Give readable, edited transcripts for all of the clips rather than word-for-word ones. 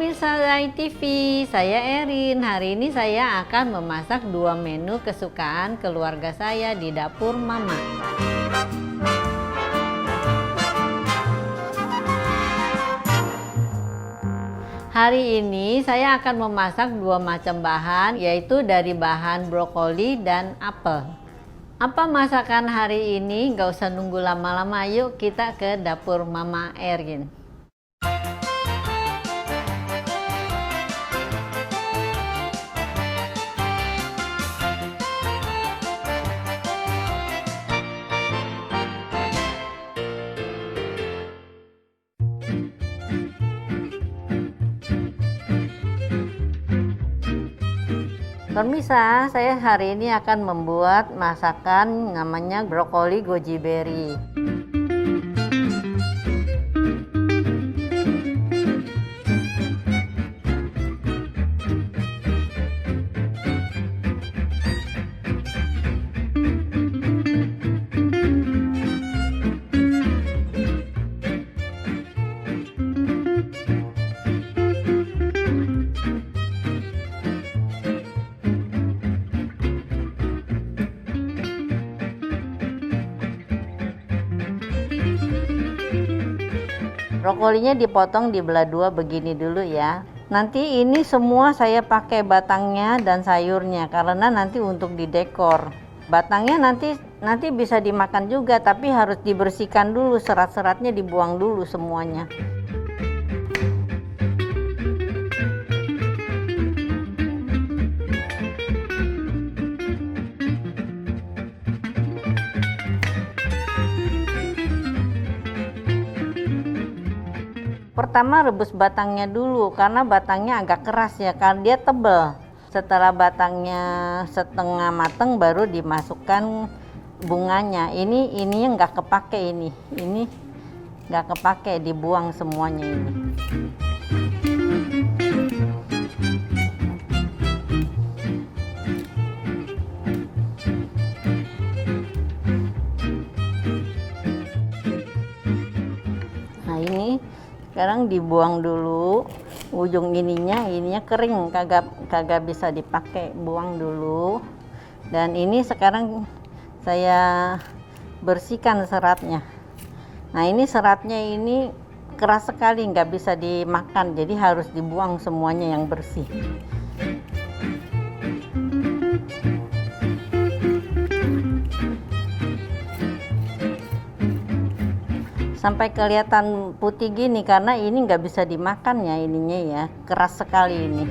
pemirsa ITV, saya Erin. Hari ini saya akan memasak 2 menu kesukaan keluarga saya di dapur Mama. Hari ini saya akan memasak 2 macam bahan, yaitu dari bahan brokoli dan apel. Apa masakan hari ini? Gak usah nunggu lama-lama, yuk kita ke dapur Mama Erin. Pemirsa, saya hari ini akan membuat masakan namanya brokoli goji berry. Brokolinya dipotong dibelah 2 begini dulu ya. Nanti ini semua saya pakai batangnya dan sayurnya karena nanti untuk didekor. Batangnya nanti bisa dimakan juga, tapi harus dibersihkan dulu, serat-seratnya dibuang dulu semuanya. Pertama rebus batangnya dulu karena batangnya agak keras ya, karena dia tebal. Setelah batangnya setengah mateng baru dimasukkan bunganya. Ini nggak kepake ini nggak kepake, dibuang semuanya ini. Nah ini sekarang dibuang dulu, ujung ininya kering, kagak bisa dipakai, buang dulu. Dan ini sekarang saya bersihkan seratnya. Nah ini seratnya ini keras sekali, nggak bisa dimakan, jadi harus dibuang semuanya yang bersih. Sampai kelihatan putih gini karena ini nggak bisa dimakan ya, ininya ya keras sekali ini.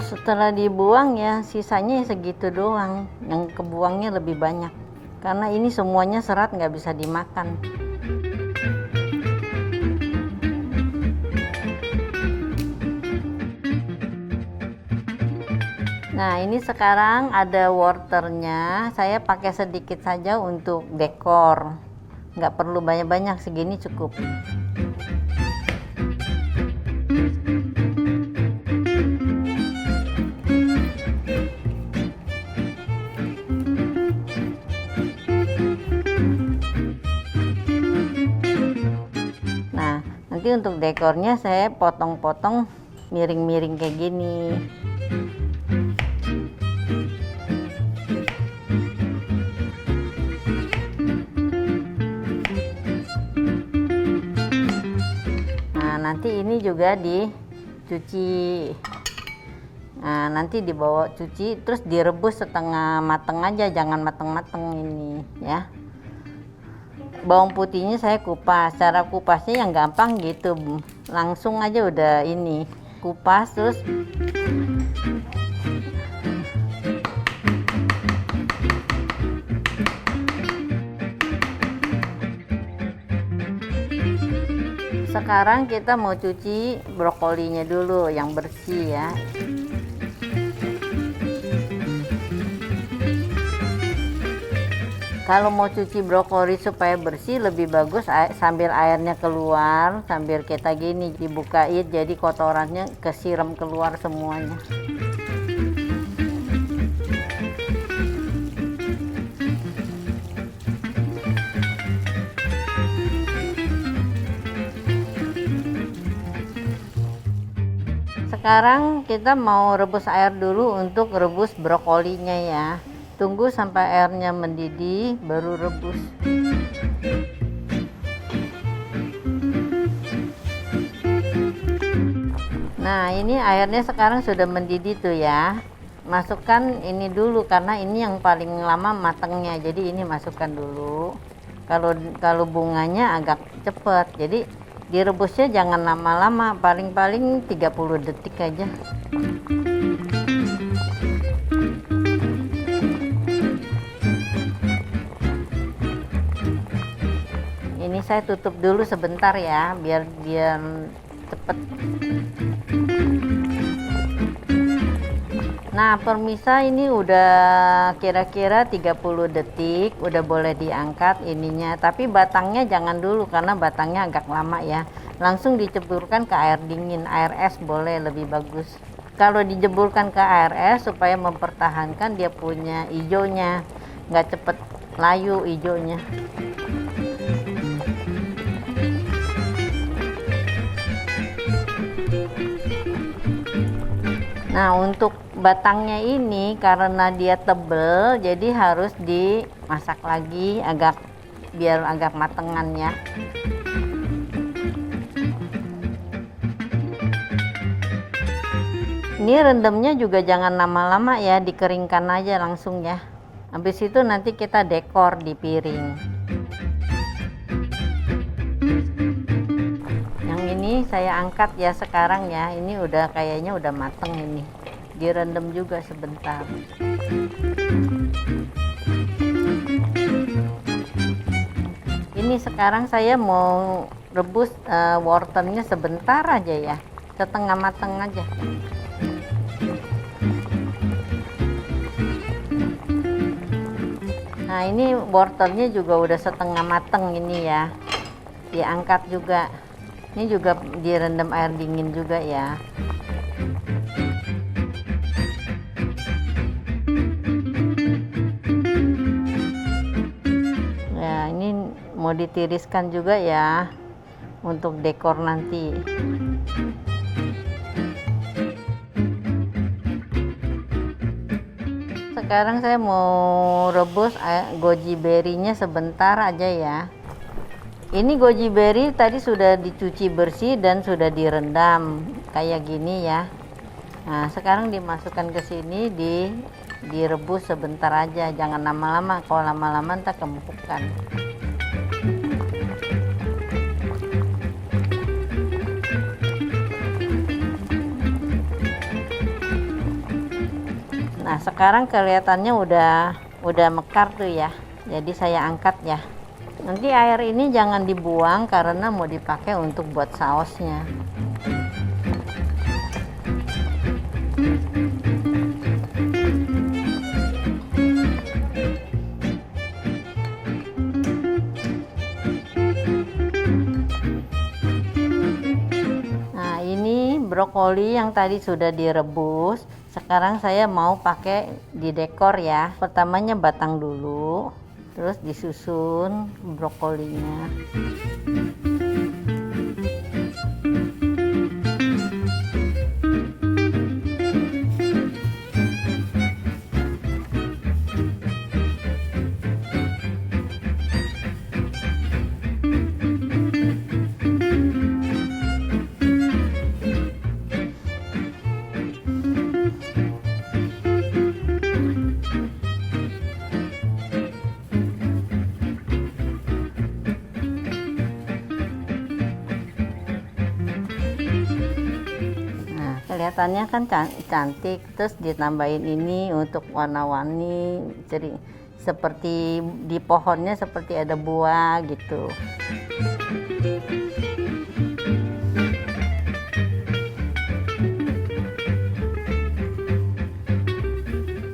Setelah dibuang ya sisanya segitu doang, yang kebuangnya lebih banyak karena ini semuanya serat, nggak bisa dimakan. Nah ini sekarang ada wortelnya, saya pakai sedikit saja untuk dekor, nggak perlu banyak-banyak, segini cukup. Nah nanti untuk dekornya saya potong-potong miring-miring kayak gini. Nanti ini juga dicuci. Nah, nanti dibawa cuci terus direbus setengah mateng aja, jangan mateng-mateng ini ya. Bawang putihnya saya kupas. Cara kupasnya yang gampang gitu. Langsung aja udah ini. Kupas terus sekarang kita mau cuci brokolinya dulu yang bersih ya. Kalau mau cuci brokoli supaya bersih lebih bagus sambil airnya keluar, sambil kita gini dibukain jadi kotorannya kesiram keluar semuanya. sekarang kita mau rebus air dulu untuk rebus brokolinya ya. Tunggu sampai airnya mendidih baru rebus. Nah, ini airnya sekarang sudah mendidih tuh ya. Masukkan ini dulu karena ini yang paling lama matangnya. Jadi ini masukkan dulu. Kalau bunganya agak cepat. Jadi direbusnya jangan lama-lama, paling-paling 30 detik aja. Ini saya tutup dulu sebentar ya, biar cepet. Nah, pemirsa, ini udah kira-kira 30 detik, udah boleh diangkat ininya. Tapi batangnya jangan dulu karena batangnya agak lama ya. Langsung diceburkan ke air dingin, air es boleh lebih bagus. Kalau dijeburkan ke air es supaya mempertahankan dia punya hijaunya, nggak cepet layu hijaunya. Nah, untuk batangnya ini karena dia tebel, jadi harus dimasak lagi biar agak matengan ya. Ini rendamnya juga jangan lama-lama ya, dikeringkan aja langsung ya. Habis itu nanti kita dekor di piring. Ini saya angkat ya sekarang ya. Ini udah kayaknya udah mateng ini. Direndam juga sebentar. Ini sekarang saya mau rebus wortelnya sebentar aja ya. Setengah mateng aja. Nah, ini wortelnya juga udah setengah mateng ini ya. Diangkat juga. Ini juga direndam air dingin juga ya. Ya, ini mau ditiriskan juga ya untuk dekor nanti. Sekarang saya mau rebus goji berry-nya sebentar aja ya. Ini goji berry tadi sudah dicuci bersih dan sudah direndam kayak gini ya. Nah, sekarang dimasukkan ke sini direbus sebentar aja, jangan lama-lama. Kalau lama-lama ntar kempukan. Nah, sekarang kelihatannya udah mekar tuh ya. Jadi saya angkat ya. Nanti air ini jangan dibuang karena mau dipakai untuk buat sausnya. Nah, ini brokoli yang tadi sudah direbus. Sekarang saya mau pakai di dekor ya. Pertamanya batang dulu. Terus disusun brokolinya. Kelihatannya kan cantik, terus ditambahin ini untuk warna-warni, jadi seperti di pohonnya seperti ada buah gitu.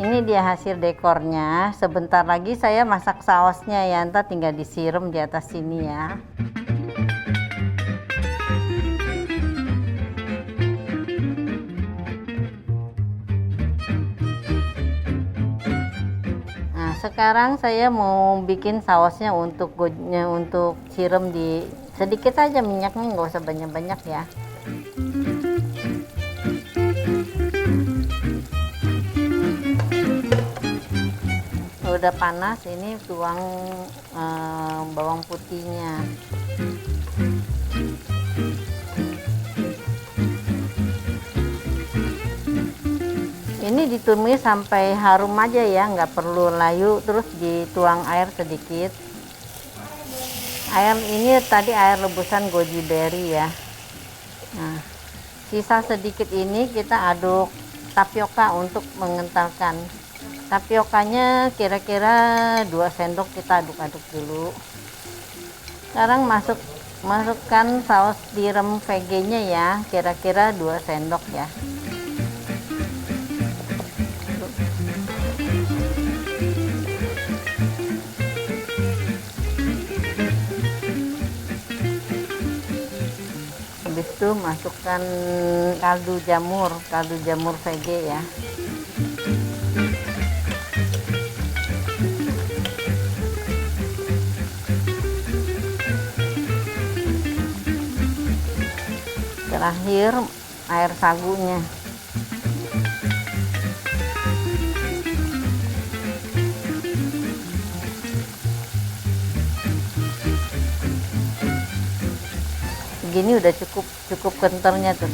Ini dia hasil dekornya. Sebentar lagi saya masak sausnya ya, ntar tinggal disiram di atas sini ya. Sekarang saya mau bikin sausnya untuk siram sedikit aja minyaknya, nggak usah banyak-banyak ya. udah panas, ini tuang bawang putihnya. Ini ditumis sampai harum aja ya, nggak perlu layu. Terus dituang air sedikit. Air ini tadi air rebusan goji berry ya. Nah, sisa sedikit ini kita aduk tapioka untuk mengentalkan. Tapiokanya kira-kira 2 sendok kita aduk-aduk dulu. Sekarang masukkan saus tiram VG-nya ya, kira-kira 2 sendok ya. Habis itu masukkan kaldu jamur VG ya. Terakhir air sagunya. Gini udah cukup kentalnya tuh.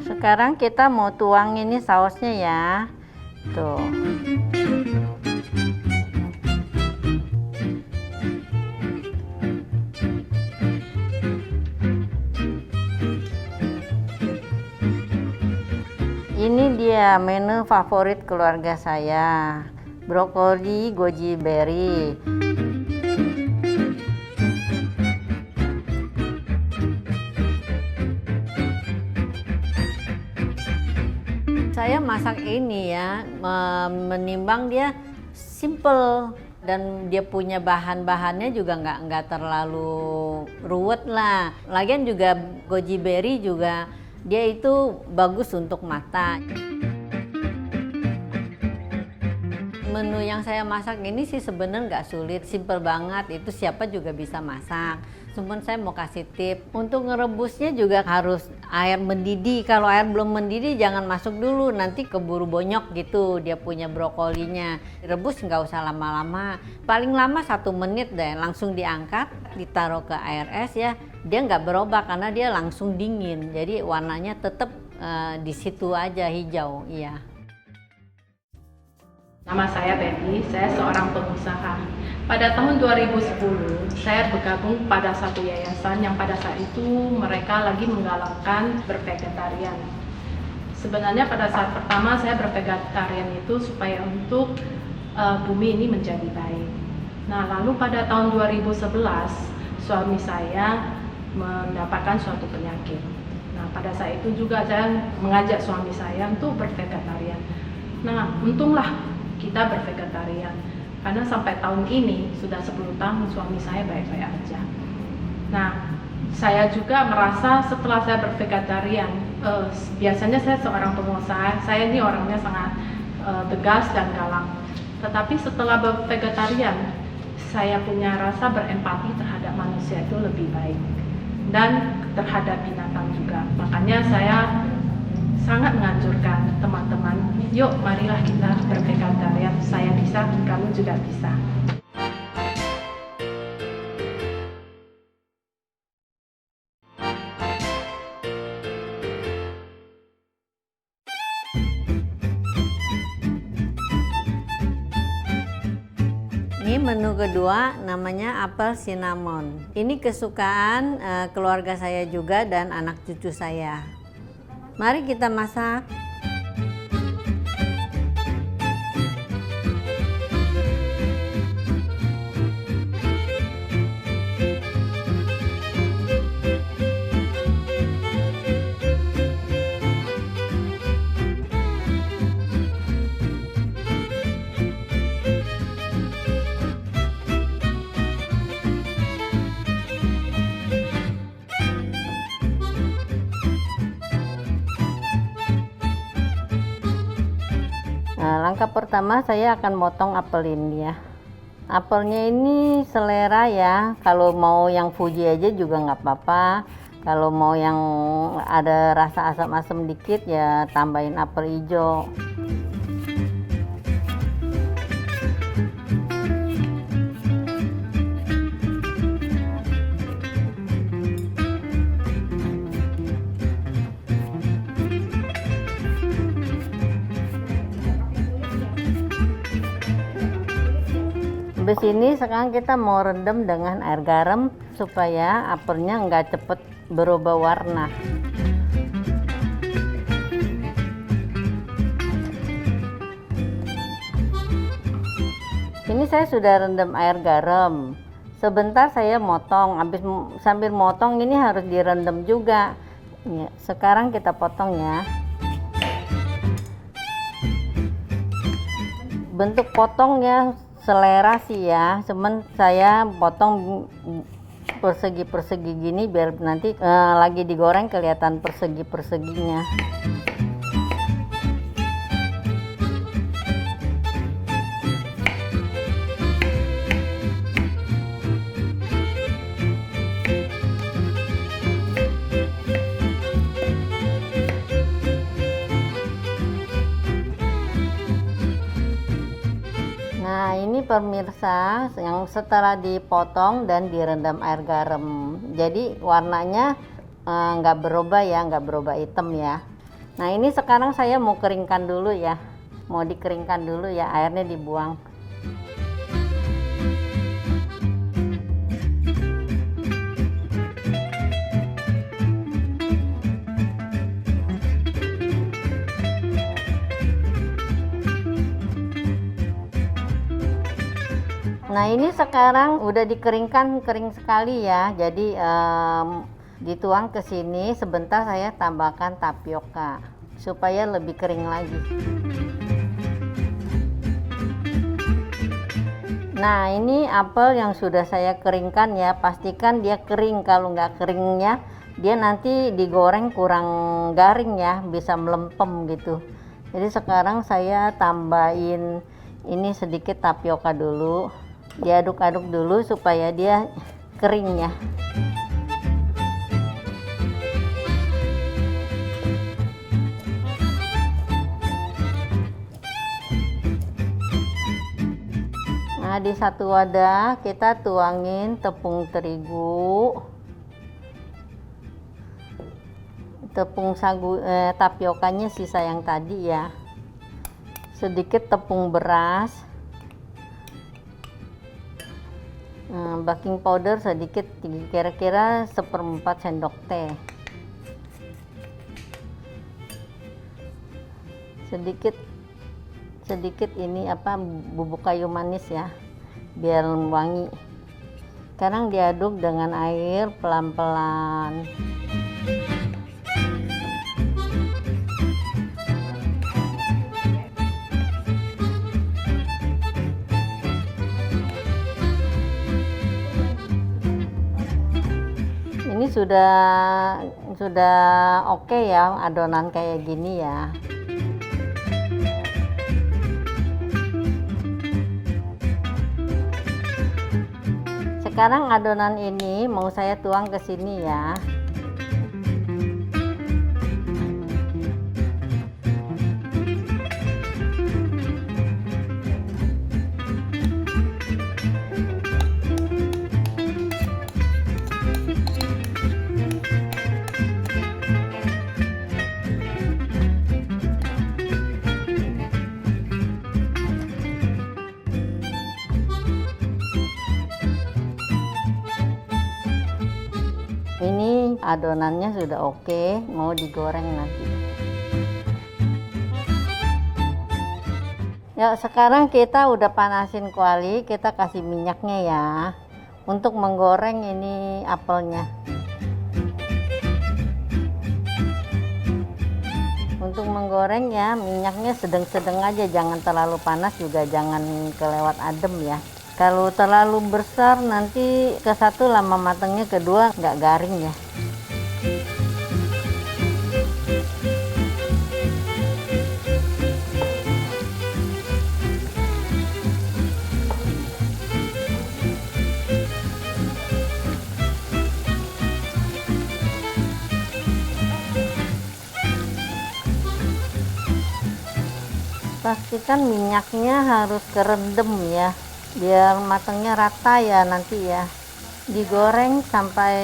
Sekarang kita mau tuang ini sausnya ya. Tuh. Ini dia menu favorit keluarga saya. Brokoli goji berry. Saya masak ini ya, menimbang dia simple dan dia punya bahan-bahannya juga nggak terlalu ruwet lah. Lagian juga goji berry juga dia itu bagus untuk mata. Menu yang saya masak ini sih sebenarnya nggak sulit, simple banget, itu siapa juga bisa masak. Cuman saya mau kasih tip, untuk ngerebusnya juga harus air mendidih. Kalau air belum mendidih jangan masuk dulu, nanti keburu bonyok gitu dia punya brokolinya. Rebus nggak usah lama-lama, paling lama 1 menit deh, langsung diangkat, ditaruh ke air es ya. Dia nggak berubah karena dia langsung dingin, jadi warnanya tetap di situ aja hijau, iya. Nama saya Betty, saya seorang pengusaha. Pada tahun 2010, saya bergabung pada satu yayasan yang pada saat itu mereka lagi menggalakkan bervegetarian. Sebenarnya pada saat pertama saya bervegetarian itu supaya untuk bumi ini menjadi baik. Nah, lalu pada tahun 2011, suami saya mendapatkan suatu penyakit. Nah, pada saat itu juga saya mengajak suami saya untuk bervegetarian. Nah, untunglah kita bervegetarian karena sampai tahun ini sudah 10 tahun suami saya baik-baik aja. Nah, saya juga merasa setelah saya bervegetarian, biasanya saya seorang pengusaha, saya ini orangnya sangat tegas dan galak. Tetapi setelah bervegetarian, saya punya rasa berempati terhadap manusia itu lebih baik dan terhadap binatang juga. Makanya saya sangat menganjurkan teman-teman, yuk marilah kita bervegetarian. Saya bisa, kamu juga bisa. Ini menu kedua namanya apel cinnamon. Ini kesukaan keluarga saya juga dan anak cucu saya. Mari kita masak. Nah, langkah pertama saya akan motong apel ini ya. Apelnya ini selera ya, kalau mau yang Fuji aja juga nggak apa-apa. Kalau mau yang ada rasa asam-asam dikit ya tambahin apel hijau. Habis ini sekarang kita mau rendam dengan air garam supaya apelnya nggak cepet berubah warna. Ini saya sudah rendam air garam. Sebentar saya motong, sambil motong ini harus direndam juga. Ya, sekarang kita potong ya. Bentuk potongnya selera sih ya, cuman saya potong persegi-persegi gini biar nanti lagi digoreng kelihatan persegi-perseginya. Nah ini pemirsa yang setelah dipotong dan direndam air garam, jadi warnanya nggak berubah ya, nggak berubah hitam ya. Nah ini sekarang saya mau keringkan dulu ya, mau dikeringkan dulu ya, airnya dibuang. Nah ini sekarang udah dikeringkan, kering sekali ya, jadi dituang ke sini. Sebentar saya tambahkan tapioka supaya lebih kering lagi. Nah ini apel yang sudah saya keringkan ya, pastikan dia kering. Kalau nggak keringnya dia nanti digoreng kurang garing ya, bisa melempem gitu. Jadi sekarang saya tambahin ini sedikit tapioka dulu, diaduk-aduk dulu supaya dia kering ya. Nah di satu wadah kita tuangin tepung terigu, tepung sagu, tapiokanya sisa yang tadi ya, sedikit tepung beras, baking powder sedikit, kira-kira 1/4 sendok teh, sedikit ini bubuk kayu manis ya, biar wangi. Sekarang diaduk dengan air pelan-pelan. Ini sudah oke ya adonan kayak gini ya. Sekarang adonan ini mau saya tuang ke sini ya. Ini adonannya sudah oke, mau digoreng nanti. Ya sekarang kita udah panasin kuali, kita kasih minyaknya ya untuk menggoreng ini apelnya. Untuk menggoreng ya minyaknya sedang-sedang aja, jangan terlalu panas juga jangan kelewat adem ya. Kalau terlalu besar nanti ke satu lama matangnya, kedua nggak garing ya. pastikan minyaknya harus kerendam ya, biar matangnya rata ya nanti ya. Digoreng sampai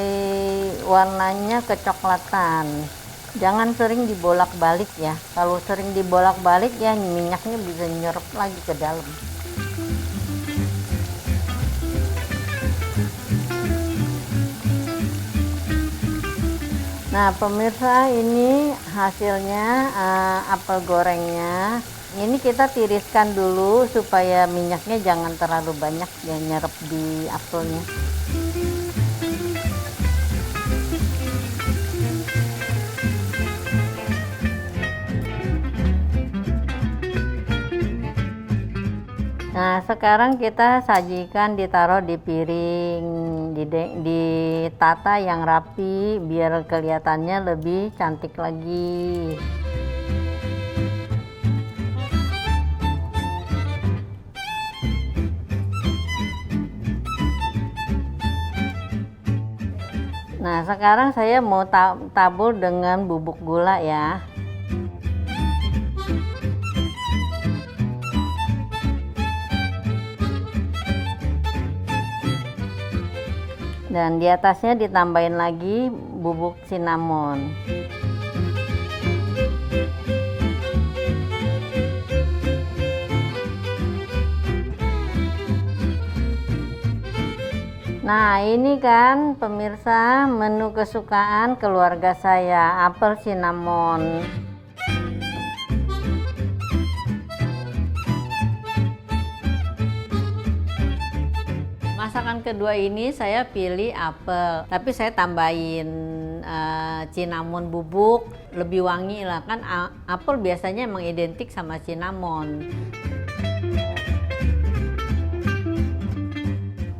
warnanya kecoklatan. Jangan sering dibolak-balik ya. Kalau sering dibolak-balik ya minyaknya bisa nyerap lagi ke dalam. Nah pemirsa, ini hasilnya apel gorengnya. Ini kita tiriskan dulu supaya minyaknya jangan terlalu banyak ya nyerap di apelnya. Nah sekarang kita sajikan, ditaruh di piring, ditata yang rapi biar kelihatannya lebih cantik lagi. Nah sekarang saya mau tabur dengan bubuk gula ya. Dan di atasnya ditambahin lagi bubuk cinnamon. Nah ini kan pemirsa menu kesukaan keluarga saya, apel cinnamon. Masakan kedua ini saya pilih apel, tapi saya tambahin cinnamon bubuk, lebih wangi lah kan. Apel biasanya emang identik sama cinnamon.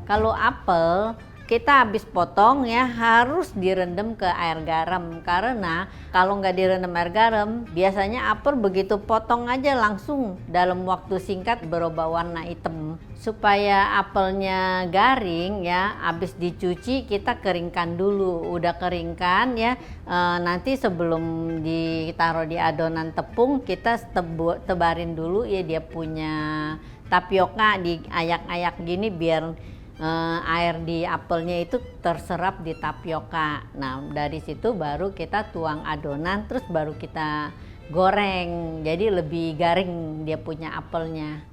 Kalau apel kita habis potong ya harus direndam ke air garam, karena kalau nggak direndam air garam biasanya apel begitu potong aja langsung dalam waktu singkat berubah warna hitam. Supaya apelnya garing ya, habis dicuci kita keringkan dulu. Udah keringkan ya, nanti sebelum ditaruh di adonan tepung kita tebarin dulu ya dia punya tapioka, diayak-ayak gini biar air di apelnya itu terserap di tapioka. Nah dari situ baru kita tuang adonan, terus baru kita goreng, jadi lebih garing dia punya apelnya.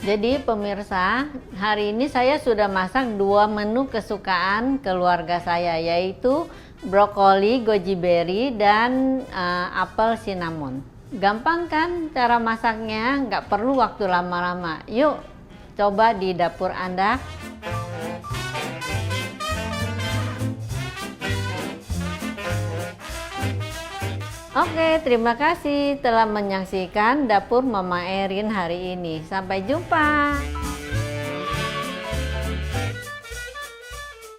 Jadi pemirsa, hari ini saya sudah masak 2 menu kesukaan keluarga saya, yaitu brokoli goji berry dan apel cinnamon. Gampang kan cara masaknya, nggak perlu waktu lama-lama. Yuk coba di dapur Anda. Oke, terima kasih telah menyaksikan Dapur Mama Erin hari ini. Sampai jumpa.